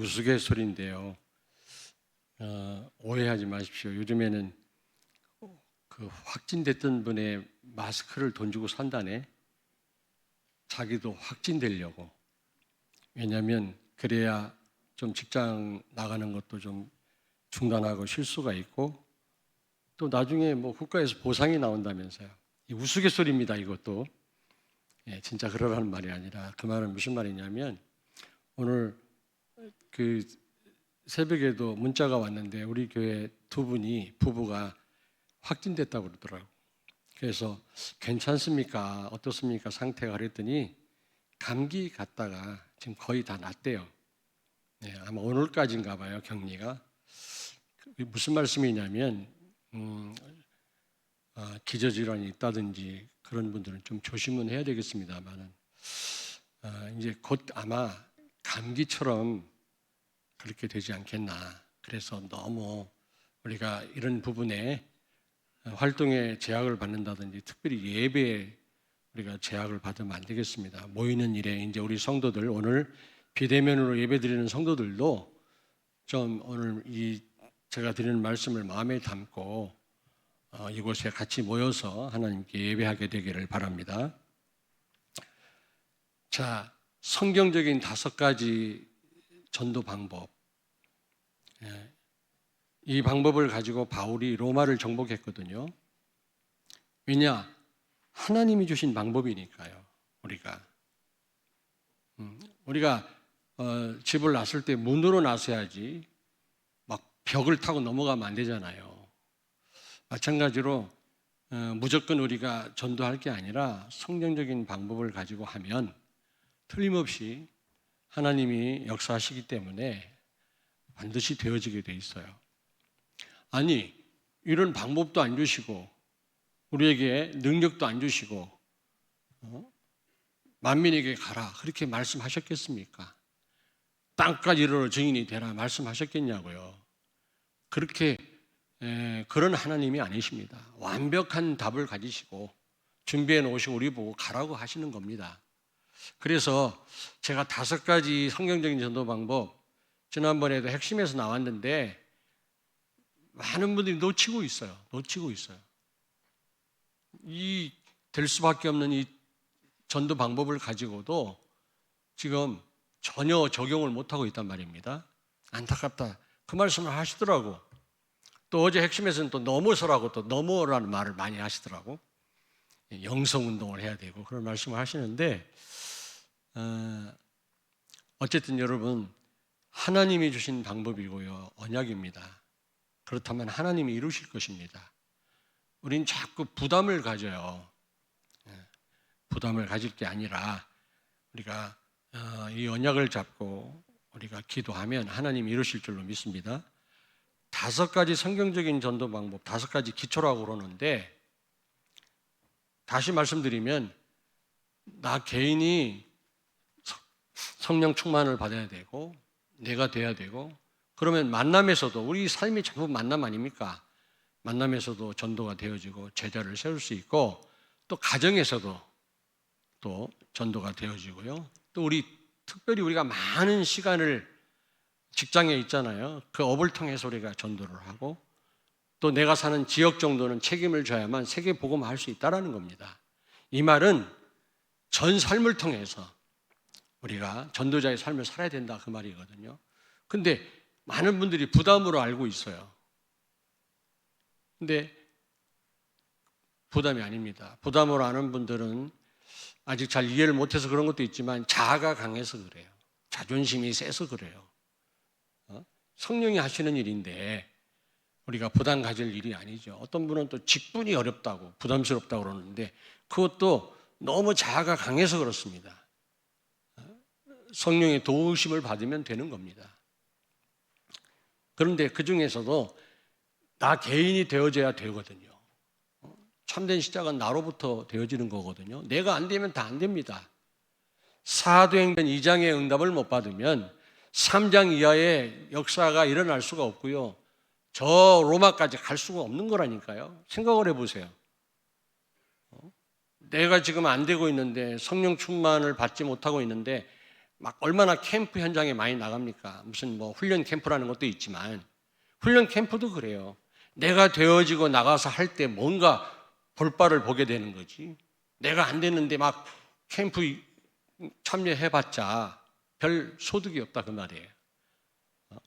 우스갯소리인데요. 오해하지 마십시오. 요즘에는 그 확진됐던 분의 마스크를 돈 주고 산다네. 자기도 확진되려고. 왜냐하면 그래야 좀 직장 나가는 것도 좀 중단하고 쉴 수가 있고, 또 나중에 뭐 국가에서 보상이 나온다면서요. 이 우스갯소리입니다, 이것도. 진짜 그러라는 말이 아니라, 그 말은 무슨 말이냐면, 오늘 그 새벽에도 문자가 왔는데 우리 교회 두 분이 부부가 확진됐다고 그러더라고요. 그래서 괜찮습니까? 어떻습니까? 상태가 그랬더니 감기 갔다가 지금 거의 다 낫대요. 아마 오늘까지인가 봐요, 격리가. 무슨 말씀이냐면 기저질환이 있다든지 그런 분들은 좀 조심은 해야 되겠습니다만은 이제 곧 아마 감기처럼 그렇게 되지 않겠나. 그래서 너무 우리가 이런 부분에 활동에 제약을 받는다든지 특별히 예배에 우리가 제약을 받으면 안 되겠습니다. 모이는 일에 이제 우리 성도들 오늘 비대면으로 예배드리는 성도들도 좀 오늘 이 제가 드리는 말씀을 마음에 담고 이곳에 같이 모여서 하나님께 예배하게 되기를 바랍니다. 자, 성경적인 5가지 전도 방법. 이 방법을 가지고 바울이 로마를 정복했거든요. 왜냐? 하나님이 주신 방법이니까요. 우리가 집을 나설 때 문으로 나서야지 막 벽을 타고 넘어가면 안 되잖아요. 마찬가지로 무조건 우리가 전도할 게 아니라 성경적인 방법을 가지고 하면 틀림없이 하나님이 역사하시기 때문에 반드시 되어지게 돼 있어요. 아니, 이런 방법도 안 주시고 우리에게 능력도 안 주시고 만민에게 가라 그렇게 말씀하셨겠습니까? 땅까지 이르러 증인이 되라 말씀하셨겠냐고요. 그렇게 그런 하나님이 아니십니다. 완벽한 답을 가지시고 준비해 놓으시고 우리 보고 가라고 하시는 겁니다. 그래서 제가 5가지 성경적인 전도 방법 지난번에도 핵심에서 나왔는데 많은 분들이 놓치고 있어요. 이 될 수밖에 없는 이 전도 방법을 가지고도 지금 전혀 적용을 못하고 있단 말입니다. 안타깝다. 그 말씀을 하시더라고. 또 어제 핵심에서는 또 넘어서라고 또 넘어라는 말을 많이 하시더라고. 영성운동을 해야 되고 그런 말씀을 하시는데 어쨌든 여러분 하나님이 주신 방법이고요. 언약입니다. 그렇다면 하나님이 이루실 것입니다. 우린 자꾸 부담을 가져요. 부담을 가질 게 아니라 우리가 이 언약을 잡고 우리가 기도하면 하나님이 이루실 줄로 믿습니다. 5가지 성경적인 전도 방법, 5가지 기초라고 그러는데 다시 말씀드리면 나 개인이 성령 충만을 받아야 되고 내가 돼야 되고 그러면 만남에서도 우리 삶이 전부 만남 아닙니까? 만남에서도 전도가 되어지고 제자를 세울 수 있고 또 가정에서도 또 전도가 되어지고요. 또 특별히 우리가 많은 시간을 직장에 있잖아요. 그 업을 통해서 우리가 전도를 하고 또 내가 사는 지역 정도는 책임을 져야만 세계 복음화할 수 있다는 겁니다. 이 말은 전 삶을 통해서 우리가 전도자의 삶을 살아야 된다 그 말이거든요. 근데 많은 분들이 부담으로 알고 있어요. 근데 부담이 아닙니다. 부담으로 아는 분들은 아직 잘 이해를 못해서 그런 것도 있지만 자아가 강해서 그래요. 자존심이 세서 그래요. 성령이 하시는 일인데 우리가 부담 가질 일이 아니죠. 어떤 분은 또 직분이 어렵다고 부담스럽다고 그러는데 그것도 너무 자아가 강해서 그렇습니다. 성령의 도우심을 받으면 되는 겁니다. 그런데 그 중에서도 나 개인이 되어져야 되거든요. 참된 시작은 나로부터 되어지는 거거든요. 내가 안 되면 다 안 됩니다. 사도행전 2장의 응답을 못 받으면 3장 이하의 역사가 일어날 수가 없고요. 저 로마까지 갈 수가 없는 거라니까요. 생각을 해보세요. 내가 지금 안 되고 있는데 성령 충만을 받지 못하고 있는데 막 얼마나 캠프 현장에 많이 나갑니까? 무슨 뭐 훈련 캠프라는 것도 있지만 훈련 캠프도 그래요. 내가 되어지고 나가서 할 때 뭔가 볼바를 보게 되는 거지. 내가 안 됐는데 막 캠프 참여해봤자 별 소득이 없다 그 말이에요.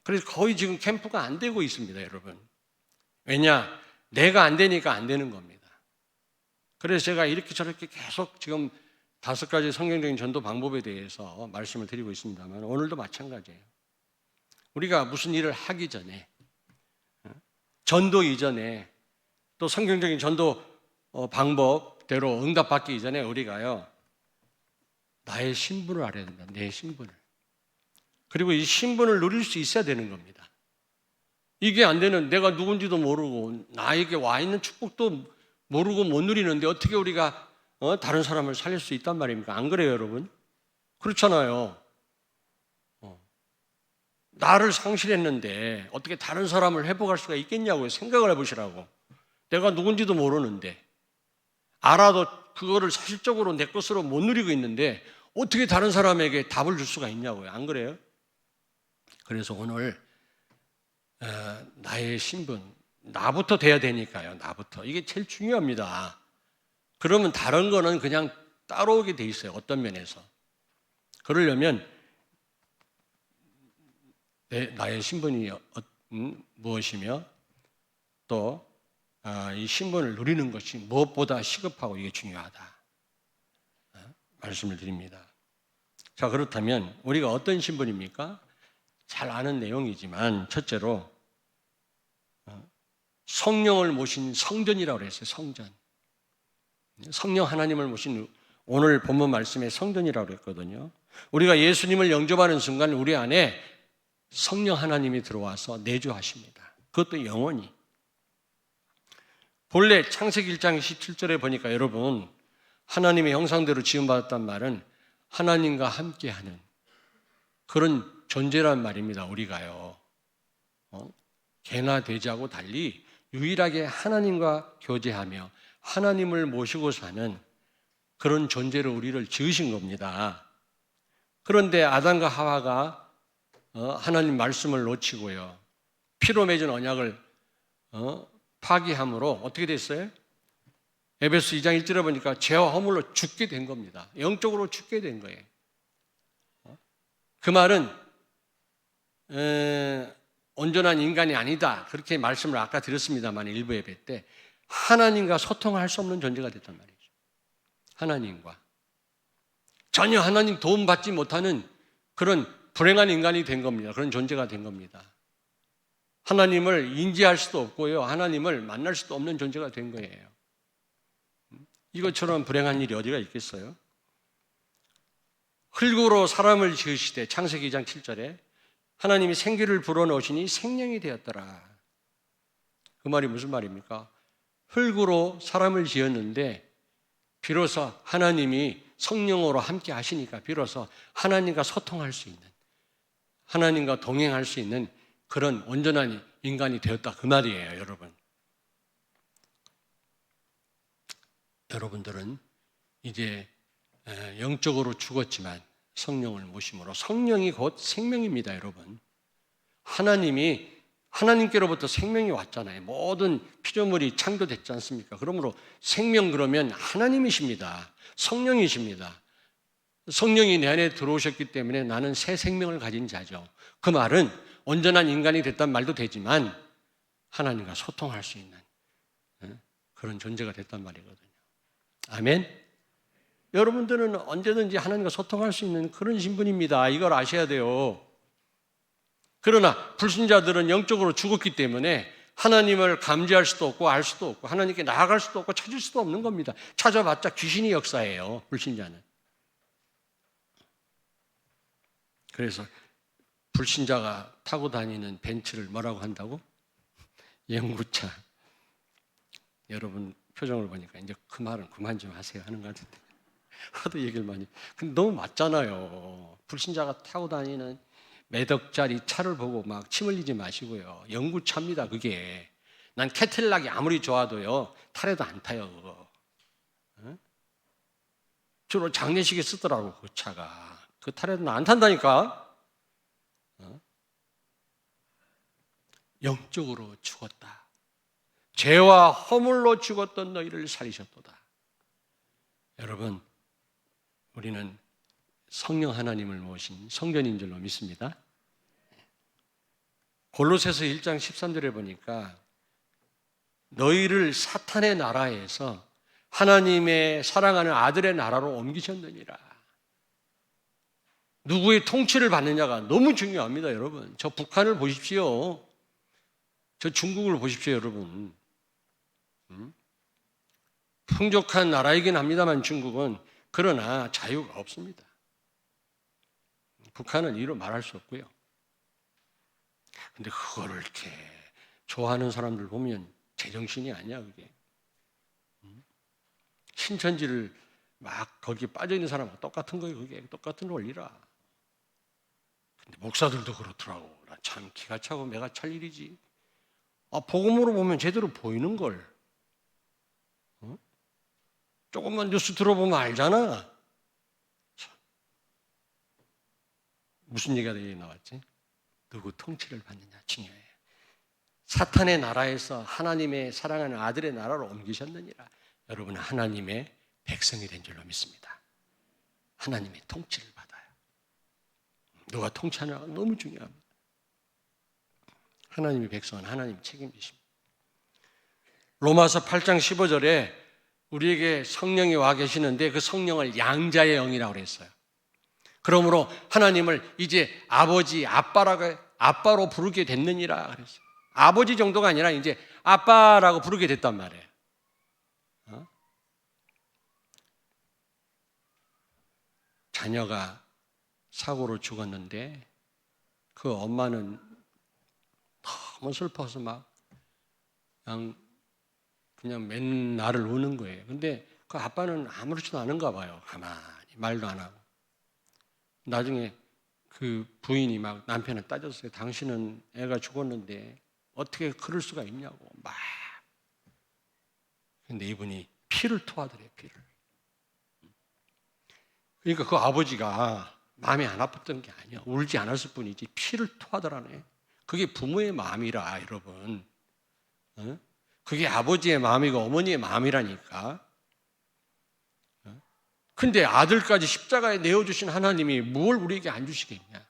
그래서 거의 지금 캠프가 안 되고 있습니다, 여러분. 왜냐? 내가 안 되니까 안 되는 겁니다. 그래서 제가 이렇게 저렇게 계속 지금 5가지 성경적인 전도 방법에 대해서 말씀을 드리고 있습니다만 오늘도 마찬가지예요. 우리가 무슨 일을 하기 전에, 전도 이전에, 또 성경적인 전도 방법대로 응답받기 이전에 우리가요, 나의 신분을 알아야 된다. 내 신분을. 그리고 이 신분을 누릴 수 있어야 되는 겁니다. 이게 안 되는, 내가 누군지도 모르고 나에게 와 있는 축복도 모르고 못 누리는데 어떻게 우리가 다른 사람을 살릴 수 있단 말입니까? 안 그래요, 여러분? 그렇잖아요. 나를 상실했는데 어떻게 다른 사람을 회복할 수가 있겠냐고요. 생각을 해보시라고. 내가 누군지도 모르는데 알아도 그거를 사실적으로 내 것으로 못 누리고 있는데 어떻게 다른 사람에게 답을 줄 수가 있냐고요. 안 그래요? 그래서 오늘 나의 신분, 나부터 돼야 되니까요. 나부터. 이게 제일 중요합니다. 그러면 다른 거는 그냥 따라오게 돼 있어요. 어떤 면에서. 그러려면 나의 신분이 무엇이며 또 이 신분을 누리는 것이 무엇보다 시급하고 이게 중요하다. 말씀을 드립니다. 자, 그렇다면 우리가 어떤 신분입니까? 잘 아는 내용이지만 첫째로 성령을 모신 성전이라고 그랬어요. 성전. 성령 하나님을 모신 오늘 본문 말씀의 성전이라고 그랬거든요. 우리가 예수님을 영접하는 순간 우리 안에 성령 하나님이 들어와서 내주하십니다. 그것도 영원히. 본래 창세기 1장 17절에 보니까 여러분 하나님의 형상대로 지음받았단 말은 하나님과 함께하는 그런 존재란 말입니다. 우리가요. 개나 돼지하고 달리 유일하게 하나님과 교제하며 하나님을 모시고 사는 그런 존재로 우리를 지으신 겁니다. 그런데 아담과 하와가 하나님 말씀을 놓치고요. 피로 맺은 언약을 파기함으로 어떻게 됐어요? 에베소 2장 1절에 보니까 죄와 허물로 죽게 된 겁니다. 영적으로 죽게 된 거예요. 그 말은 온전한 인간이 아니다. 그렇게 말씀을 아까 드렸습니다만 일부 예배 때 하나님과 소통할 수 없는 존재가 됐단 말이죠. 하나님과. 전혀 하나님 도움받지 못하는 그런 불행한 인간이 된 겁니다. 그런 존재가 된 겁니다. 하나님을 인지할 수도 없고요. 하나님을 만날 수도 없는 존재가 된 거예요. 이것처럼 불행한 일이 어디가 있겠어요? 흙으로 사람을 지으시되 창세기 2장 7절에 하나님이 생기를 불어넣으시니 생명이 되었더라. 그 말이 무슨 말입니까? 흙으로 사람을 지었는데 비로소 하나님이 성령으로 함께 하시니까 비로소 하나님과 소통할 수 있는, 하나님과 동행할 수 있는 그런 온전한 인간이 되었다 그 말이에요, 여러분. 여러분들은 이제 영적으로 죽었지만 성령을 모심으로, 성령이 곧 생명입니다, 여러분. 하나님께로부터 생명이 왔잖아요. 모든 피조물이 창조됐지 않습니까? 그러므로 생명 그러면 하나님이십니다. 성령이십니다. 성령이 내 안에 들어오셨기 때문에 나는 새 생명을 가진 자죠. 그 말은 온전한 인간이 됐단 말도 되지만 하나님과 소통할 수 있는 그런 존재가 됐단 말이거든요. 아멘? 여러분들은 언제든지 하나님과 소통할 수 있는 그런 신분입니다. 이걸 아셔야 돼요. 그러나 불신자들은 영적으로 죽었기 때문에 하나님을 감지할 수도 없고 알 수도 없고 하나님께 나아갈 수도 없고 찾을 수도 없는 겁니다. 찾아봤자 귀신이 역사예요, 불신자는. 그래서 불신자가 타고 다니는 벤츠를 뭐라고 한다고? 영구차. 여러분 표정을 보니까 이제 그 말은 그만 좀 하세요 하는 것 같은데 하도 얘기를 많이. 근데 너무 맞잖아요. 불신자가 타고 다니는 몇 억짜리 차를 보고 막 침 흘리지 마시고요. 영구차입니다, 그게. 난 캐딜락이 아무리 좋아도요, 탈해도 안 타요, 그거. 주로 장례식에 쓰더라고, 그 차가. 그 탈에도 안 탄다니까. 영적으로 죽었다. 죄와 허물로 죽었던 너희를 살리셨도다. 여러분, 우리는 성령 하나님을 모신 성전인 줄로 믿습니다. 골로새서 1장 13절에 보니까 너희를 사탄의 나라에서 하나님의 사랑하는 아들의 나라로 옮기셨느니라. 누구의 통치를 받느냐가 너무 중요합니다, 여러분. 저 북한을 보십시오. 저 중국을 보십시오, 여러분. 풍족한 나라이긴 합니다만 중국은, 그러나 자유가 없습니다. 북한은 이로 말할 수 없고요. 근데 그거를 이렇게 좋아하는 사람들 보면 제정신이 아니야, 그게. 신천지를 막 거기에 빠져 있는 사람하고 똑같은 거예요, 그게. 똑같은 원리라. 근데 목사들도 그렇더라고. 나 참 기가 차고 매가 찰 일이지. 복음으로 보면 제대로 보이는 걸. 조금만 뉴스 들어보면 알잖아. 무슨 얘기가 나왔지? 누구 통치를 받느냐 중요해요. 사탄의 나라에서 하나님의 사랑하는 아들의 나라로 옮기셨느니라. 여러분은 하나님의 백성이 된 줄로 믿습니다. 하나님의 통치를 받아요. 누가 통치하느냐가 너무 중요합니다. 하나님의 백성은 하나님 책임지십니다. 로마서 8장 15절에 우리에게 성령이 와 계시는데 그 성령을 양자의 영이라고 그랬어요. 그러므로 하나님을 이제 아버지, 아빠로 부르게 됐느니라 그랬어요. 아버지 정도가 아니라 이제 아빠라고 부르게 됐단 말이에요. 자녀가 사고로 죽었는데 그 엄마는 너무 슬퍼서 막 그냥 맨날을 우는 거예요. 근데 그 아빠는 아무렇지도 않은가 봐요. 가만히 말도 안 하고. 나중에 그 부인이 막 남편을 따졌어요. 당신은 애가 죽었는데 어떻게 그럴 수가 있냐고 막. 근데 이분이 피를 토하더래요. 피를. 그러니까 그 아버지가 마음이 안 아팠던 게 아니야. 울지 않았을 뿐이지 피를 토하더라네. 그게 부모의 마음이라, 여러분. 그게 아버지의 마음이고 어머니의 마음이라니까. 근데 아들까지 십자가에 내어주신 하나님이 뭘 우리에게 안 주시겠냐.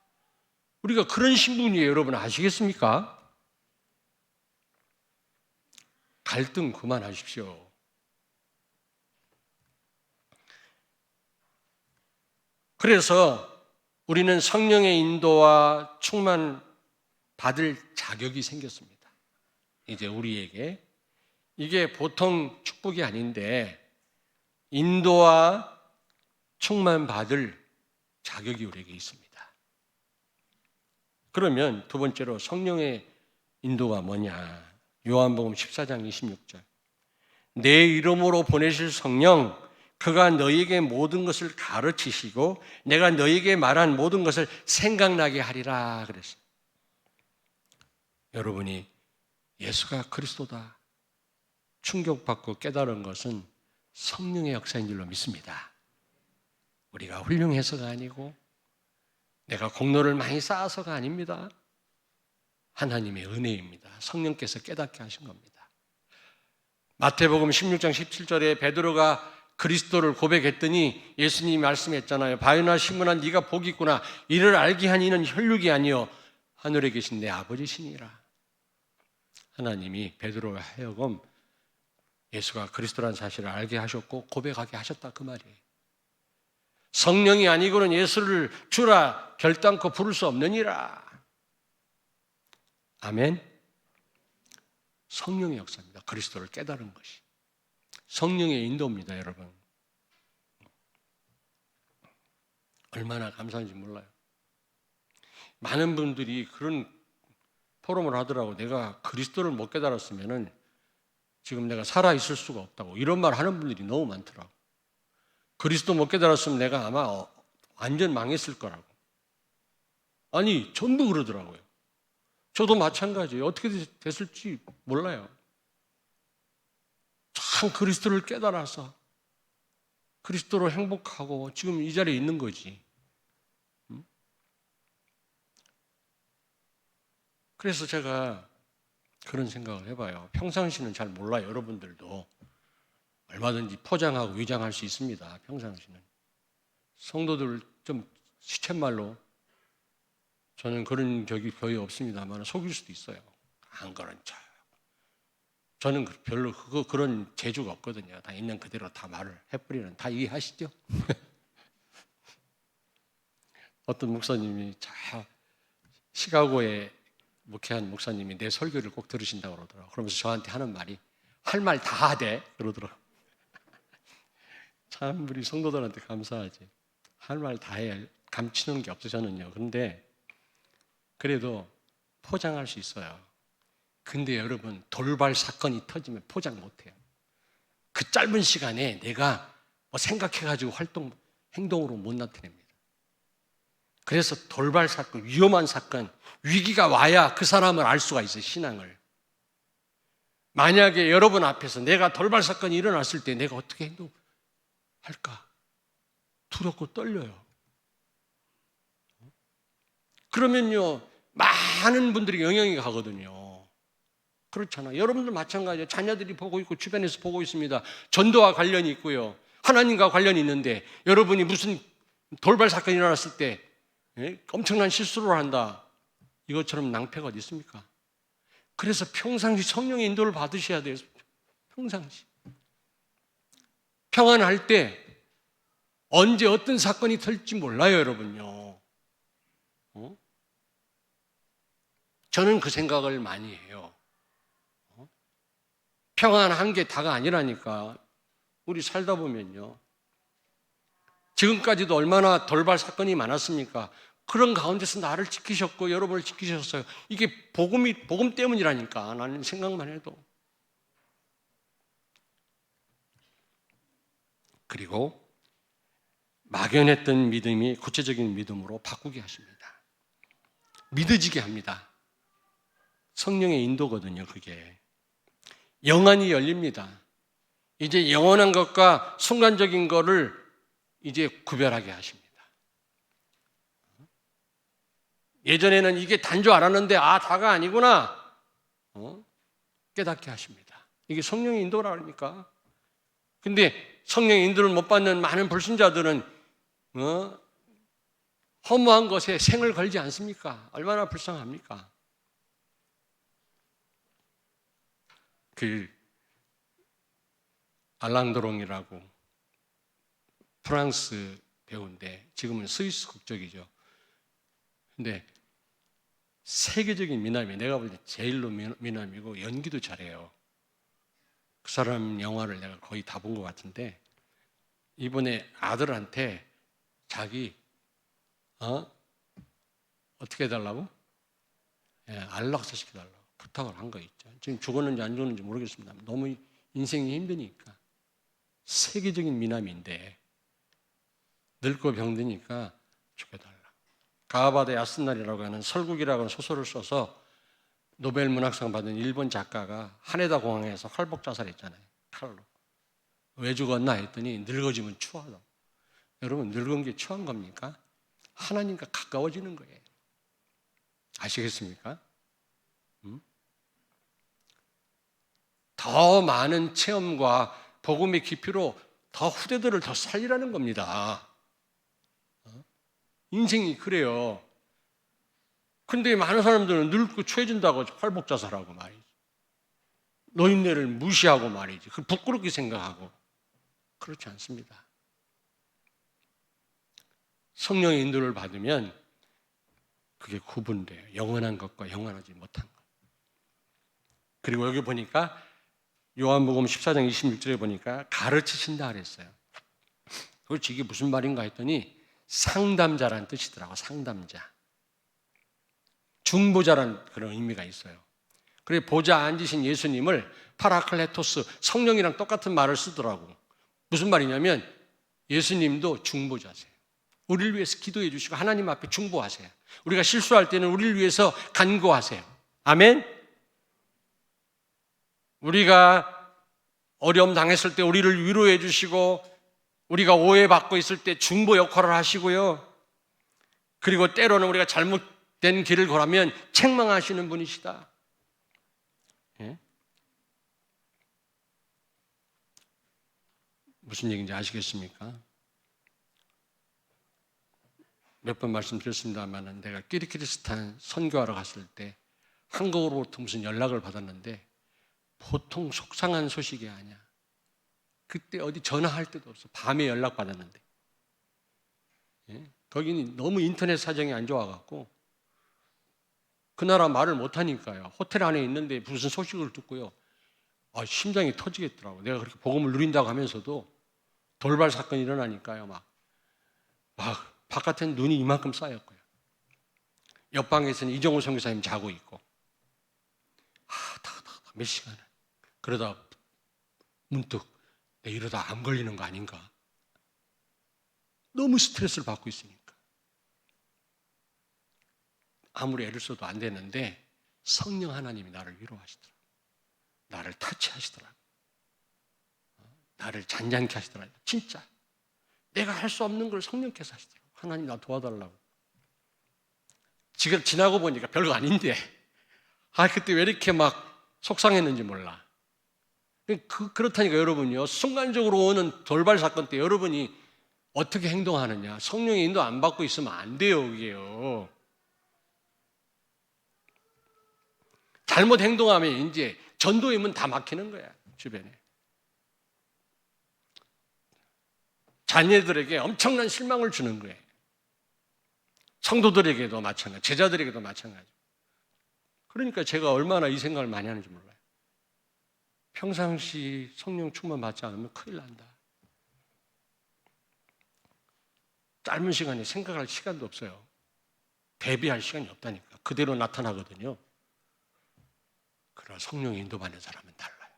우리가 그런 신분이에요. 여러분 아시겠습니까? 갈등 그만하십시오. 그래서 우리는 성령의 인도와 충만 받을 자격이 생겼습니다. 이제 우리에게. 이게 보통 축복이 아닌데 인도와 충만 받을 자격이 우리에게 있습니다. 그러면 두 번째로 성령의 인도가 뭐냐? 요한복음 14장 26절. 내 이름으로 보내실 성령, 그가 너희에게 모든 것을 가르치시고 내가 너희에게 말한 모든 것을 생각나게 하리라 그랬어요. 여러분이 예수가 그리스도다 충격받고 깨달은 것은 성령의 역사인 줄로 믿습니다. 우리가 훌륭해서가 아니고 내가 공로를 많이 쌓아서가 아닙니다. 하나님의 은혜입니다. 성령께서 깨닫게 하신 겁니다. 마태복음 16장 17절에 베드로가 그리스도를 고백했더니 예수님이 말씀했잖아요. 바요나 시몬아 네가 복이 있구나. 이를 알게 한 이는 혈육이 아니요 하늘에 계신 내 아버지시니라. 하나님이 베드로와 하여금 예수가 그리스도라는 사실을 알게 하셨고 고백하게 하셨다 그 말이에요. 성령이 아니고는 예수를 주라 결단코 부를 수 없느니라. 아멘. 성령의 역사입니다. 그리스도를 깨달은 것이. 성령의 인도입니다, 여러분. 얼마나 감사한지 몰라요. 많은 분들이 그런 포럼을 하더라고. 내가 그리스도를 못 깨달았으면은 지금 내가 살아있을 수가 없다고. 이런 말 하는 분들이 너무 많더라고. 그리스도 못 깨달았으면 내가 아마 완전 망했을 거라고. 아니, 전부 그러더라고요. 저도 마찬가지예요. 어떻게 됐을지 몰라요. 참 그리스도를 깨달아서 그리스도로 행복하고 지금 이 자리에 있는 거지. 그래서 제가 그런 생각을 해봐요. 평상시는 잘 몰라요. 여러분들도 얼마든지 포장하고 위장할 수 있습니다. 평상시는. 성도들 좀 시쳇말로 저는 그런 격이 거의 없습니다만 속일 수도 있어요. 안 그런 척. 저는 별로 그런 재주가 없거든요. 다 있는 그대로 다 말을 해버리는. 다 이해하시죠? 어떤 목사님이 시카고에 목회한 목사님이 내 설교를 꼭 들으신다고 그러더라고요. 그러면서 저한테 하는 말이 할 말 다 하대 그러더라고요. 참 우리 성도들한테 감사하지. 할 말 다 해. 감추는 게 없어요. 저는요. 그런데 그래도 포장할 수 있어요. 근데 여러분 돌발 사건이 터지면 포장 못해요. 그 짧은 시간에 내가 뭐 생각해가지고 행동으로 못 나타냅니다. 그래서 돌발 사건, 위험한 사건, 위기가 와야 그 사람을 알 수가 있어요. 신앙을. 만약에 여러분 앞에서 내가 돌발 사건이 일어났을 때 내가 어떻게 행동할까? 두렵고 떨려요. 그러면요 많은 분들이 영향이 가거든요. 그렇잖아요. 여러분들 마찬가지예요. 자녀들이 보고 있고 주변에서 보고 있습니다. 전도와 관련이 있고요. 하나님과 관련이 있는데 여러분이 무슨 돌발 사건이 일어났을 때 엄청난 실수를 한다. 이것처럼 낭패가 어디 있습니까? 그래서 평상시 성령의 인도를 받으셔야 돼요. 평상시. 평안할 때 언제 어떤 사건이 터질지 몰라요, 여러분요. 저는 그 생각을 많이 해요. 평안한 게 다가 아니라니까. 우리 살다 보면요. 지금까지도 얼마나 돌발 사건이 많았습니까? 그런 가운데서 나를 지키셨고 여러분을 지키셨어요. 이게 복음 때문이라니까. 나는 생각만 해도. 그리고 막연했던 믿음이 구체적인 믿음으로 바꾸게 하십니다. 믿어지게 합니다. 성령의 인도거든요, 그게. 영안이 열립니다. 이제 영원한 것과 순간적인 것을 이제 구별하게 하십니다. 예전에는 이게 단 줄 알았는데 다가 아니구나. 깨닫게 하십니다. 이게 성령의 인도라 그러니까. 근데 성령의 인도를 못 받는 많은 불신자들은 허무한 것에 생을 걸지 않습니까? 얼마나 불쌍합니까? 알랑드롱이라고 프랑스 배우인데 지금은 스위스 국적이죠. 근데 세계적인 미남이에요. 내가 볼 때 제일로 미남이고 연기도 잘해요. 그 사람 영화를 내가 거의 다 본 것 같은데 이번에 아들한테 자기 어떻게 해달라고? 안락사 시켜달라고 부탁을 한 거 있죠. 지금 죽었는지 안 죽었는지 모르겠습니다. 너무 인생이 힘드니까. 세계적인 미남인데 늙고 병드니까 죽여달라. 가와바드 야스날이라고 하는 설국이라고 하는 소설을 써서 노벨 문학상 받은 일본 작가가 하네다 공항에서 활복 자살했잖아요. 칼로. 왜 죽었나 했더니 늙어지면 추하다. 여러분 늙은 게 추한 겁니까? 하나님과 가까워지는 거예요. 아시겠습니까? 더 많은 체험과 복음의 깊이로 더 후대들을 더 살리라는 겁니다. 인생이 그래요. 근데 많은 사람들은 늙고 추해진다고 활복자살하고 말이지. 노인네를 무시하고 말이지. 그 부끄럽게 생각하고. 그렇지 않습니다. 성령의 인도를 받으면 그게 구분돼요. 영원한 것과 영원하지 못한 것. 그리고 여기 보니까 요한복음 14장 26절에 보니까 가르치신다 그랬어요. 그렇지 이게 무슨 말인가 했더니 상담자라는 뜻이더라고. 상담자. 중보자라는 그런 의미가 있어요. 그래 보좌 앉으신 예수님을 파라클레토스 성령이랑 똑같은 말을 쓰더라고. 무슨 말이냐면 예수님도 중보자세요. 우리를 위해서 기도해 주시고 하나님 앞에 중보하세요. 우리가 실수할 때는 우리를 위해서 간구하세요. 아멘? 우리가 어려움 당했을 때 우리를 위로해 주시고 우리가 오해받고 있을 때 중보 역할을 하시고요. 그리고 때로는 우리가 잘못 된 길을 걸으면 책망하시는 분이시다. 예? 무슨 얘기인지 아시겠습니까? 몇 번 말씀드렸습니다만 내가 키르기스스탄 선교하러 갔을 때 한국으로부터 무슨 연락을 받았는데 보통 속상한 소식이 아니야. 그때 어디 전화할 때도 없어. 밤에 연락 받았는데. 예? 거기는 너무 인터넷 사정이 안 좋아갖고 그 나라 말을 못하니까요. 호텔 안에 있는데 무슨 소식을 듣고요. 심장이 터지겠더라고. 내가 그렇게 복음을 누린다고 하면서도 돌발 사건이 일어나니까요. 막 바깥에는 눈이 이만큼 쌓였고요. 옆방에서는 이정우 선교사님 자고 있고 몇 시간을 그러다 문득 이러다 암 걸리는 거 아닌가? 너무 스트레스를 받고 있으니까 아무리 애를 써도 안 되는데 성령 하나님이 나를 위로하시더라고요. 나를 타치하시더라고요. 나를 잔잔케 하시더라고요. 진짜 내가 할 수 없는 걸 성령께서 하시더라고요. 하나님 나 도와달라고. 지금 지나고 보니까 별거 아닌데 그때 왜 이렇게 막 속상했는지 몰라. 그렇다니까 여러분요. 순간적으로 오는 돌발 사건 때 여러분이 어떻게 행동하느냐. 성령의 인도 안 받고 있으면 안 돼요. 이게요. 잘못 행동하면 이제 전도의 문 다 막히는 거야. 주변에. 자녀들에게 엄청난 실망을 주는 거예요. 성도들에게도 마찬가지, 제자들에게도 마찬가지. 그러니까 제가 얼마나 이 생각을 많이 하는지 몰라요. 평상시 성령 충만 받지 않으면 큰일 난다. 짧은 시간에 생각할 시간도 없어요. 대비할 시간이 없다니까. 그대로 나타나거든요. 그러나 성령의 인도받는 사람은 달라요.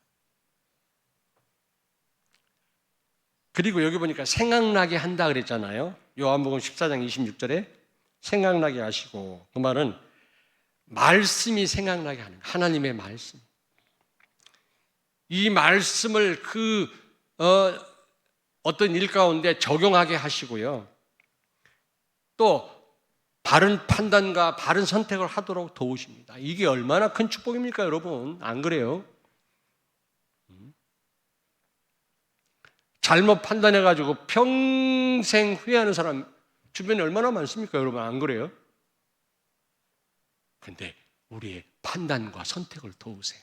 그리고 여기 보니까 생각나게 한다 그랬잖아요. 요한복음 14장 26절에 생각나게 하시고, 그 말은 말씀이 생각나게 하는 거예요. 하나님의 말씀. 이 말씀을 어떤 일 가운데 적용하게 하시고요. 또 바른 판단과 바른 선택을 하도록 도우십니다. 이게 얼마나 큰 축복입니까, 여러분? 안 그래요? 잘못 판단해가지고 평생 후회하는 사람 주변에 얼마나 많습니까, 여러분? 안 그래요? 근데 우리의 판단과 선택을 도우세요.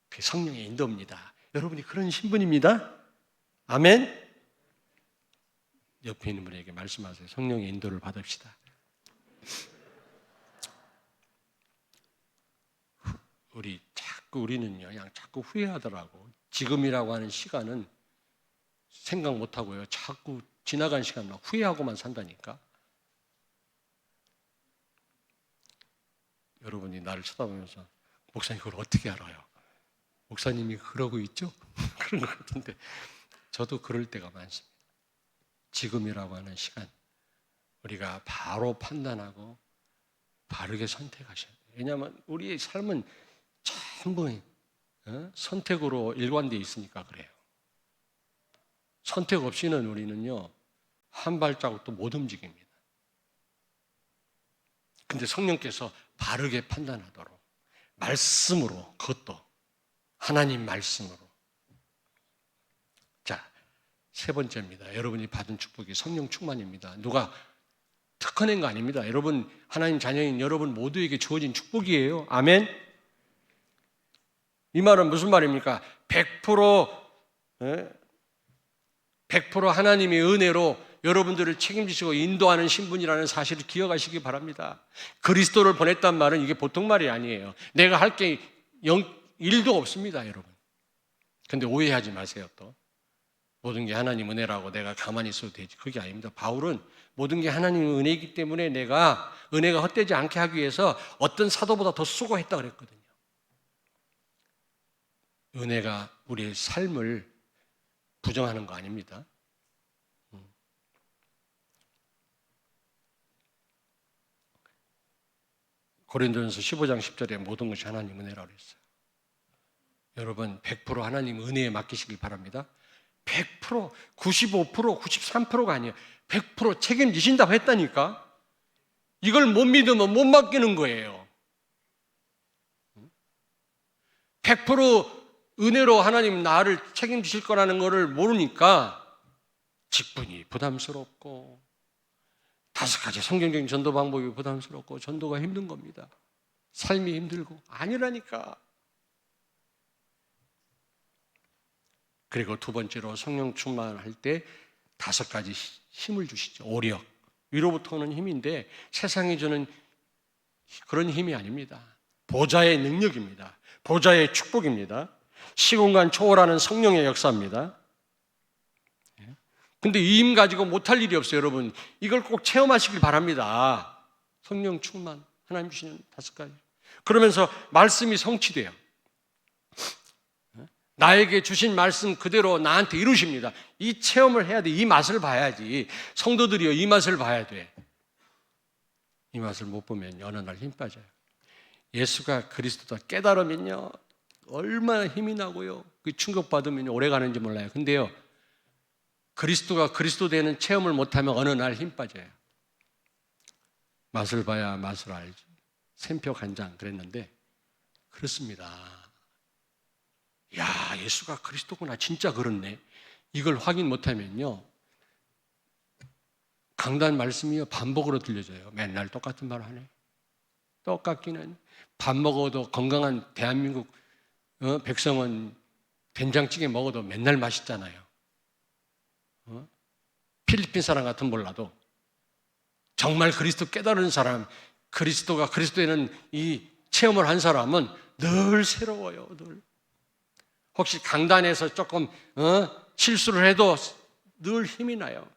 그게 성령의 인도입니다. 여러분이 그런 신분입니다. 아멘? 옆에 있는 분에게 말씀하세요. 성령의 인도를 받읍시다. 우리는요, 그냥 자꾸 후회하더라고. 지금이라고 하는 시간은 생각 못하고요. 자꾸 지나간 시간 막 후회하고만 산다니까. 여러분이 나를 쳐다보면서 목사님 그걸 어떻게 알아요? 목사님이 그러고 있죠? 그런 것 같은데 저도 그럴 때가 많습니다. 지금이라고 하는 시간 우리가 바로 판단하고 바르게 선택하셔야 돼요. 왜냐하면 우리의 삶은 전부 선택으로 일관되어 있으니까 그래요. 선택 없이는 우리는요 한 발자국도 못 움직입니다. 근데 성령께서 바르게 판단하도록 말씀으로, 그것도 하나님 말씀으로. 자, 세 번째입니다. 여러분이 받은 축복이 성령 충만입니다. 누가 특허낸 거 아닙니다. 여러분, 하나님 자녀인 여러분 모두에게 주어진 축복이에요. 아멘? 이 말은 무슨 말입니까? 100% 하나님의 은혜로 여러분들을 책임지시고 인도하는 신분이라는 사실을 기억하시기 바랍니다. 그리스도를 보냈단 말은 이게 보통 말이 아니에요. 내가 할 게 1도 없습니다, 여러분. 근데 오해하지 마세요, 또. 모든 게 하나님 은혜라고 내가 가만히 있어도 되지. 그게 아닙니다. 바울은 모든 게 하나님의 은혜이기 때문에 내가 은혜가 헛되지 않게 하기 위해서 어떤 사도보다 더 수고했다 그랬거든요. 은혜가 우리의 삶을 부정하는 거 아닙니다. 고린도전서 15장 10절에 모든 것이 하나님 은혜라고 했어요. 여러분 100% 하나님 은혜에 맡기시길 바랍니다. 100%, 95%, 93%가 아니에요. 100% 책임지신다고 했다니까. 이걸 못 믿으면 못 맡기는 거예요. 100% 은혜로 하나님 나를 책임지실 거라는 것을 모르니까 직분이 부담스럽고 5가지 성경적인 전도 방법이 부담스럽고 전도가 힘든 겁니다. 삶이 힘들고 아니라니까. 그리고 두 번째로 성령 충만할 때 5가지 힘을 주시죠. 오력, 위로부터 오는 힘인데 세상이 주는 그런 힘이 아닙니다. 보좌의 능력입니다. 보좌의 축복입니다. 시공간 초월하는 성령의 역사입니다. 근데 이 힘 가지고 못할 일이 없어요, 여러분. 이걸 꼭 체험하시길 바랍니다. 성령 충만, 하나님 주시는 5가지. 그러면서 말씀이 성취돼요. 나에게 주신 말씀 그대로 나한테 이루십니다. 이 체험을 해야 돼. 이 맛을 봐야지. 성도들이요, 이 맛을 봐야 돼. 이 맛을 못 보면 어느 날 힘 빠져요. 예수가 그리스도다 깨달으면요, 얼마나 힘이 나고요. 그 충격받으면 오래 가는지 몰라요. 근데요, 그리스도가 그리스도 되는 체험을 못하면 어느 날 힘 빠져요. 맛을 봐야 맛을 알지. 샘표 간장 그랬는데 그렇습니다. 야, 예수가 그리스도구나. 진짜 그렇네. 이걸 확인 못하면요, 강단 말씀이요 반복으로 들려져요. 맨날 똑같은 말 하네. 똑같기는. 밥 먹어도 건강한 대한민국 백성은 된장찌개 먹어도 맨날 맛있잖아요. 필리핀 사람 같은 몰라도 정말 그리스도 깨달은 사람, 그리스도가 그리스도에는 이 체험을 한 사람은 늘 새로워요. 늘. 혹시 강단에서 조금 실수를 해도 늘 힘이 나요.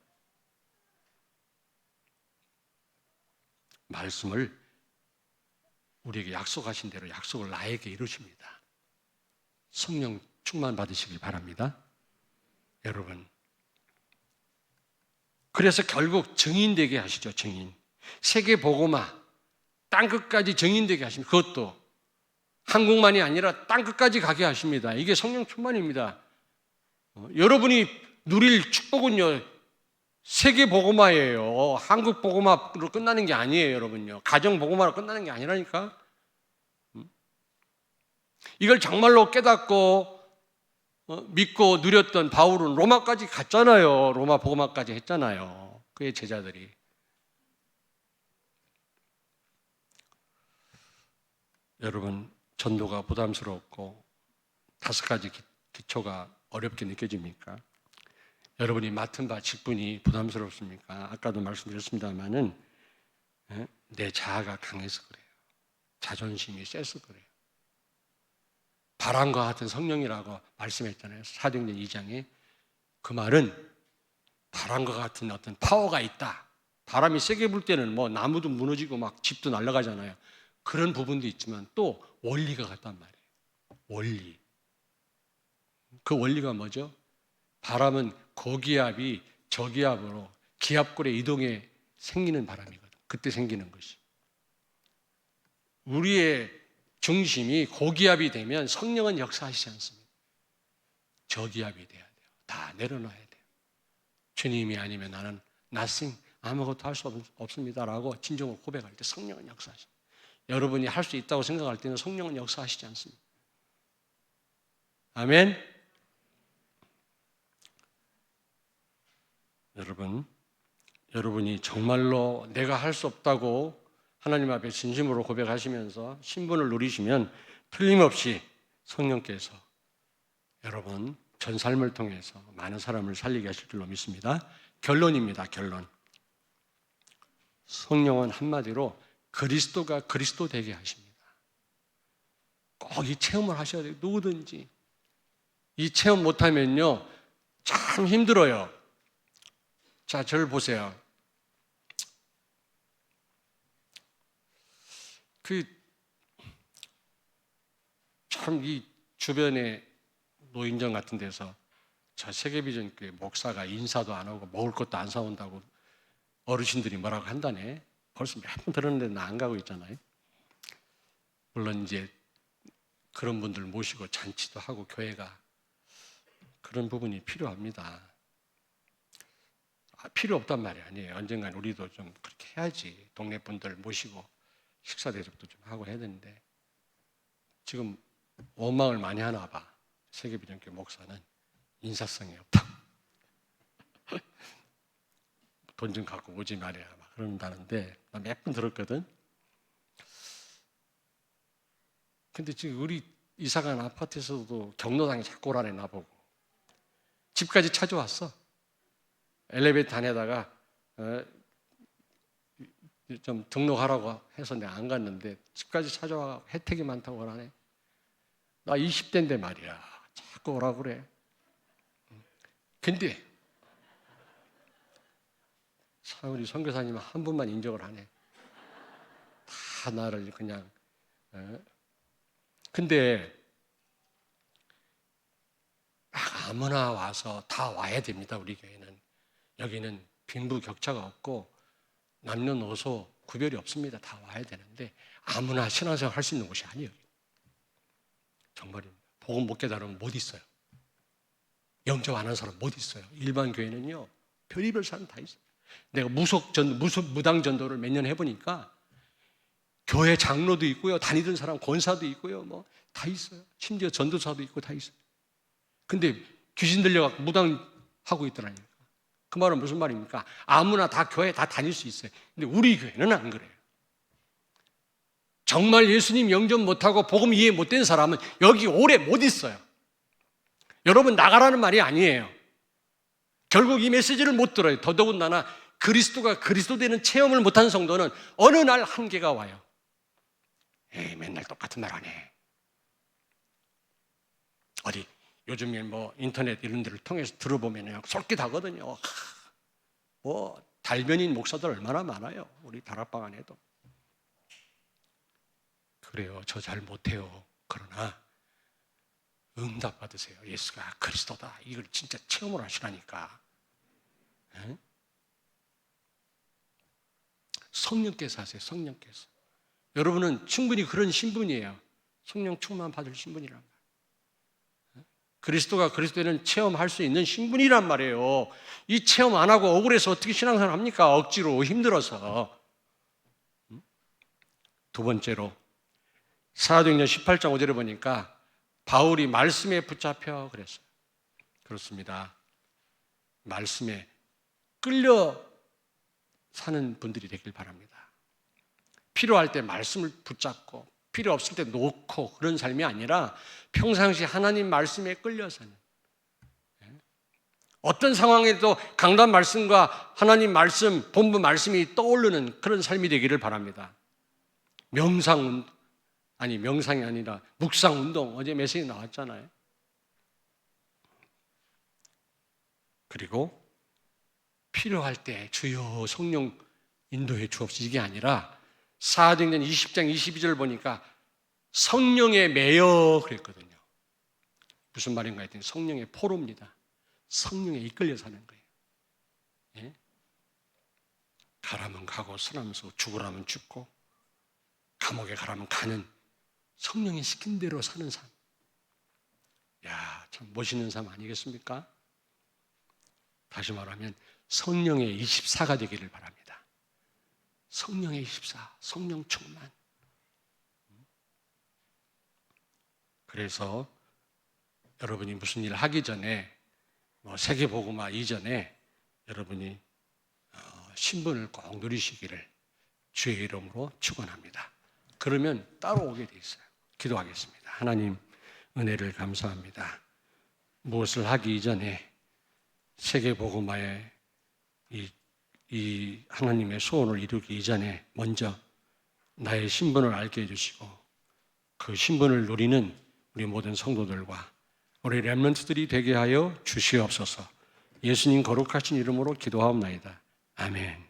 말씀을 우리에게 약속하신 대로 약속을 나에게 이루십니다. 성령 충만 받으시길 바랍니다. 여러분, 그래서 결국 증인되게 하시죠. 증인. 세계 복음화, 땅끝까지 증인되게 하십니다. 그것도 한국만이 아니라 땅끝까지 가게 하십니다. 이게 성령 충만입니다. 여러분이 누릴 축복은요, 세계 복음화예요. 한국 복음화로 끝나는 게 아니에요, 여러분요. 가정 복음화로 끝나는 게 아니라니까. 이걸 정말로 깨닫고 믿고 누렸던 바울은 로마까지 갔잖아요. 로마 복음화까지 했잖아요. 그의 제자들이. 여러분, 전도가 부담스럽고 5가지 기초가 어렵게 느껴집니까? 여러분이 맡은 바 직분이 부담스럽습니까? 아까도 말씀드렸습니다마는 내 자아가 강해서 그래요. 자존심이 세서 그래요. 바람과 같은 성령이라고 말씀했잖아요. 사도행전 2장에. 그 말은 바람과 같은 어떤 파워가 있다. 바람이 세게 불 때는 뭐 나무도 무너지고 막 집도 날아가잖아요. 그런 부분도 있지만 또 원리가 같단 말이에요. 원리. 그 원리가 뭐죠? 바람은 고기압이 저기압으로 기압골의 이동에 생기는 바람이거든. 그때 생기는 것이. 우리의 중심이 고기압이 되면 성령은 역사하시지 않습니다. 저기압이 돼야 돼요. 다 내려놔야 돼요. 주님이 아니면 나는 nothing, 아무것도 할 수 없습니다라고 진정으로 고백할 때 성령은 역사하십니다. 여러분이 할 수 있다고 생각할 때는 성령은 역사하시지 않습니다. 아멘. 여러분이 정말로 내가 할 수 없다고 하나님 앞에 진심으로 고백하시면서 신분을 누리시면 틀림없이 성령께서 여러분 전 삶을 통해서 많은 사람을 살리게 하실 줄로 믿습니다. 결론입니다. 결론. 성령은 한마디로 그리스도가 그리스도 되게 하십니다. 꼭 이 체험을 하셔야 돼요. 누구든지. 이 체험 못하면요 참 힘들어요. 자, 저를 보세요. 참 이 주변에 노인정 같은 데서 저 세계비전 교회 목사가 인사도 안 하고 먹을 것도 안 사온다고 어르신들이 뭐라고 한다네. 벌써 몇 번 들었는데 나 안 가고 있잖아요. 물론 이제 그런 분들 모시고 잔치도 하고 교회가 그런 부분이 필요합니다. 필요 없단 말이 아니에요. 언젠간 우리도 좀 그렇게 해야지. 동네 분들 모시고 식사 대접도 좀 하고 해야 되는데 지금 원망을 많이 하나 봐. 세계비전교회 목사는 인사성이 없다. 돈 좀 갖고 오지 말이야. 막 그런다는데 나 몇 번 들었거든. 근데 지금 우리 이사간 아파트에서도 경로당에 자꾸 오라네 나보고. 집까지 찾아왔어. 엘리베이터 안에다가 좀 등록하라고 해서 내가 안 갔는데 집까지 찾아와 혜택이 많다고 오라네. 나 20대인데 말이야. 자꾸 오라고 그래. 근데 우리 선교사님은 한 분만 인정을 하네. 다 나를 그냥. 근데 아무나 와서 다 와야 됩니다. 우리 교회는. 여기는 빈부격차가 없고 남녀노소 구별이 없습니다. 다 와야 되는데 아무나 신앙생활 할 수 있는 곳이 아니에요. 정말입니다. 복음 못 깨달으면 못 있어요. 영접 안 하는 사람 못 있어요. 일반 교회는요, 별의별 사람 다 있어요. 내가 무당 전도를 몇 년 해보니까 교회 장로도 있고요, 다니던 사람 권사도 있고요, 뭐 다 있어요. 심지어 전도사도 있고 다 있어요. 근데 귀신 들려갖고 무당하고 있더라니까. 그 말은 무슨 말입니까? 아무나 다 교회 다 다닐 수 있어요. 근데 우리 교회는 안 그래요. 정말 예수님 영접 못하고 복음 이해 못된 사람은 여기 오래 못 있어요. 여러분 나가라는 말이 아니에요. 결국 이 메시지를 못 들어요. 더더군다나 그리스도가 그리스도 되는 체험을 못한 성도는 어느 날 한계가 와요. 에이, 맨날 똑같은 말 하네. 어디 요즘에 뭐 인터넷 이런 데를 통해서 들어보면 솔깃하거든요. 뭐 달변인 목사들 얼마나 많아요. 우리 다락방 안에도. 그래요. 저 잘 못해요. 그러나 응답 받으세요. 예수가 그리스도다. 이걸 진짜 체험을 하시라니까. 에? 성령께서 하세요. 성령께서. 여러분은 충분히 그런 신분이에요. 성령 충만 받을 신분이란 말이에요. 그리스도가 그리스도는 체험할 수 있는 신분이란 말이에요. 이 체험 안 하고 억울해서 어떻게 신앙생활 합니까? 억지로 힘들어서. 두 번째로 사도행전 18장 5절에 보니까 바울이 말씀에 붙잡혀 그랬어요. 그렇습니다. 말씀에 끌려 사는 분들이 되길 바랍니다. 필요할 때 말씀을 붙잡고 필요 없을 때 놓고 그런 삶이 아니라 평상시 하나님 말씀에 끌려 사는, 어떤 상황에도 강단 말씀과 하나님 말씀, 본부 말씀이 떠오르는 그런 삶이 되기를 바랍니다. 명상이 아니라 묵상운동, 어제 메시지 나왔잖아요. 그리고 필요할 때 주여 성령 인도해 주옵소서, 이게 아니라 사도행전 20장 22절 보니까 성령에 매여 그랬거든요. 무슨 말인가 했더니 성령의 포로입니다. 성령에 이끌려 사는 거예요. 예? 가라면 가고 서라면서 죽으라면 죽고 감옥에 가라면 가는, 성령이 시킨 대로 사는 삶. 야, 참 멋있는 삶 아니겠습니까? 다시 말하면 성령의 24가 되기를 바랍니다. 성령의 24, 성령 충만. 그래서 여러분이 무슨 일을 하기 전에, 세계복음화 이전에 여러분이 신분을 꼭 누리시기를 주의 이름으로 축원합니다. 그러면 따로 오게 돼 있어요. 기도하겠습니다. 하나님 은혜를 감사합니다. 무엇을 하기 이전에 세계복음화에 이 하나님의 소원을 이루기 이전에 먼저 나의 신분을 알게 해주시고 그 신분을 누리는 우리 모든 성도들과 우리 렘넌트들이 되게 하여 주시옵소서. 예수님 거룩하신 이름으로 기도하옵나이다. 아멘.